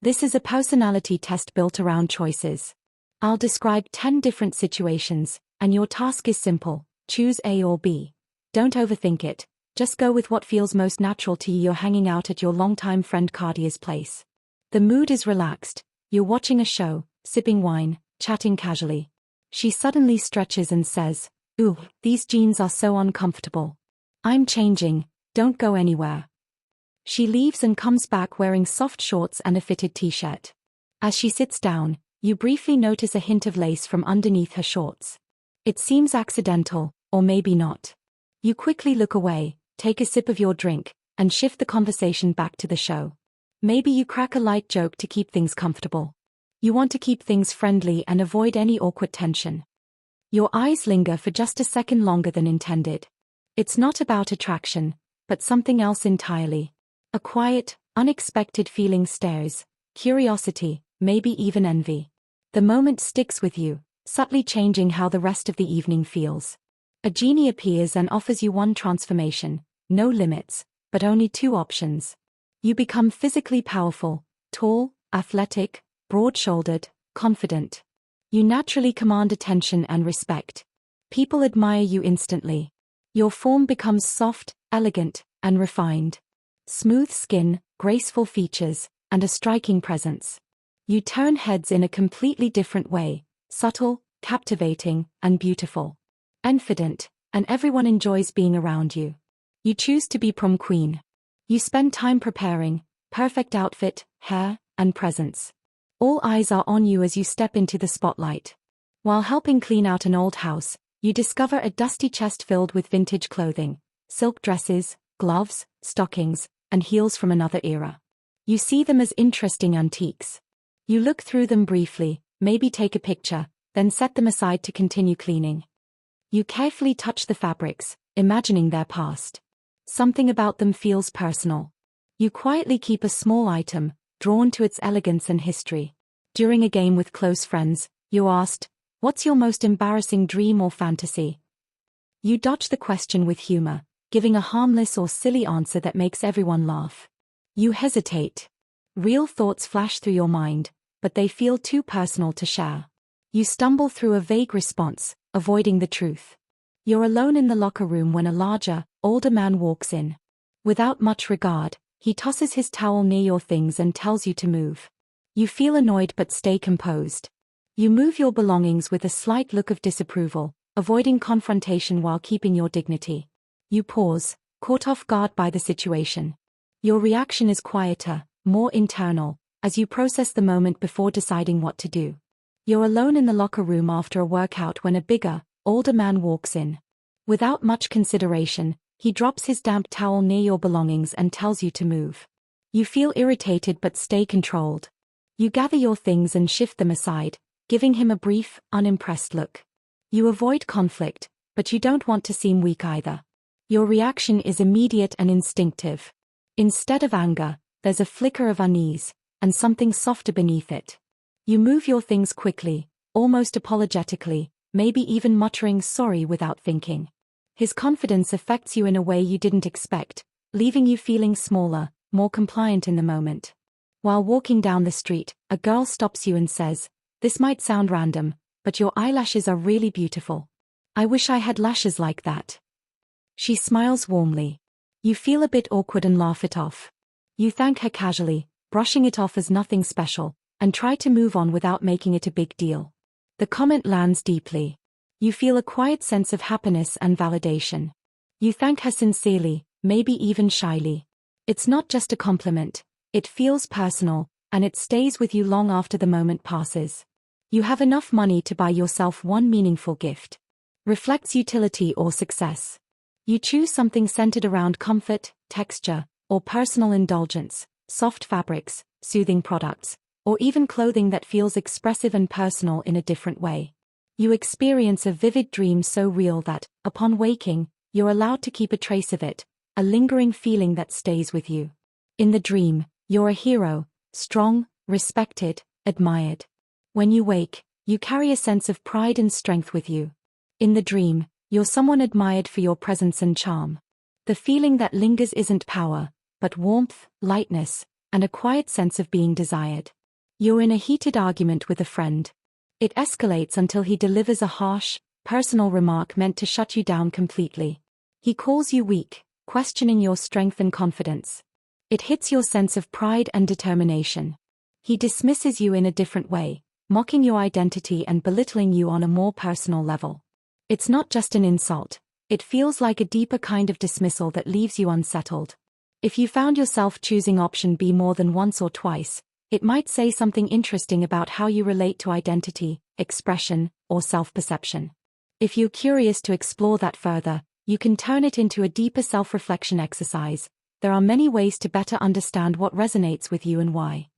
This is a personality test built around choices. I'll describe 10 different situations, and your task is simple: choose A or B. Don't overthink it, just go with what feels most natural to you. You're hanging out at your longtime friend Katya's place. The mood is relaxed, you're watching a show, sipping wine, chatting casually. She suddenly stretches and says, "Ooh, these jeans are so uncomfortable. I'm changing, don't go anywhere." She leaves and comes back wearing soft shorts and a fitted t-shirt. As she sits down, you briefly notice a hint of lace from underneath her shorts. It seems accidental, or maybe not. You quickly look away, take a sip of your drink, and shift the conversation back to the show. Maybe you crack a light joke to keep things comfortable. You want to keep things friendly and avoid any awkward tension. Your eyes linger for just a second longer than intended. It's not about attraction, but something else entirely. A quiet, unexpected feeling stares, curiosity, maybe even envy. The moment sticks with you, subtly changing how the rest of the evening feels. A genie appears and offers you one transformation, no limits, but only two options. You become physically powerful, tall, athletic, broad-shouldered, confident. You naturally command attention and respect. People admire you instantly. Your form becomes soft, elegant, and refined. Smooth skin, graceful features, and a striking presence. You turn heads in a completely different way, subtle, captivating, and beautiful. Confident, and everyone enjoys being around you. You choose to be prom queen. You spend time preparing, perfect outfit, hair, and presence. All eyes are on you as you step into the spotlight. While helping clean out an old house, you discover a dusty chest filled with vintage clothing, silk dresses, gloves, stockings, and heels from another era. You see them as interesting antiques. You look through them briefly, maybe take a picture, then set them aside to continue cleaning. You carefully touch the fabrics, imagining their past. Something about them feels personal. You quietly keep a small item, drawn to its elegance and history. During a game with close friends, you're asked, "What's your most embarrassing dream or fantasy?" You dodge the question with humor, giving a harmless or silly answer that makes everyone laugh. You hesitate. Real thoughts flash through your mind, but they feel too personal to share. You stumble through a vague response, avoiding the truth. You're alone in the locker room when a larger, older man walks in. Without much regard, he tosses his towel near your things and tells you to move. You feel annoyed but stay composed. You move your belongings with a slight look of disapproval, avoiding confrontation while keeping your dignity. You pause, caught off guard by the situation. Your reaction is quieter, more internal, as you process the moment before deciding what to do. You're alone in the locker room after a workout when a bigger, older man walks in. Without much consideration, he drops his damp towel near your belongings and tells you to move. You feel irritated but stay controlled. You gather your things and shift them aside, giving him a brief, unimpressed look. You avoid conflict, but you don't want to seem weak either. Your reaction is immediate and instinctive. Instead of anger, there's a flicker of unease, and something softer beneath it. You move your things quickly, almost apologetically, maybe even muttering sorry without thinking. His confidence affects you in a way you didn't expect, leaving you feeling smaller, more compliant in the moment. While walking down the street, a girl stops you and says, "This might sound random, but your eyelashes are really beautiful. I wish I had lashes like that." She smiles warmly. You feel a bit awkward and laugh it off. You thank her casually, brushing it off as nothing special, and try to move on without making it a big deal. The comment lands deeply. You feel a quiet sense of happiness and validation. You thank her sincerely, maybe even shyly. It's not just a compliment, it feels personal, and it stays with you long after the moment passes. You have enough money to buy yourself one meaningful gift. Reflects utility or success. You choose something centered around comfort, texture, or personal indulgence, soft fabrics, soothing products, or even clothing that feels expressive and personal in a different way. You experience a vivid dream so real that, upon waking, you're allowed to keep a trace of it, a lingering feeling that stays with you. In the dream, you're a hero, strong, respected, admired. When you wake, you carry a sense of pride and strength with you. In the dream, you're someone admired for your presence and charm. The feeling that lingers isn't power, but warmth, lightness, and a quiet sense of being desired. You're in a heated argument with a friend. It escalates until he delivers a harsh, personal remark meant to shut you down completely. He calls you weak, questioning your strength and confidence. It hits your sense of pride and determination. He dismisses you in a different way, mocking your identity and belittling you on a more personal level. It's not just an insult. It feels like a deeper kind of dismissal that leaves you unsettled. If you found yourself choosing option B more than once or twice, it might say something interesting about how you relate to identity, expression, or self-perception. If you're curious to explore that further, you can turn it into a deeper self-reflection exercise. There are many ways to better understand what resonates with you and why.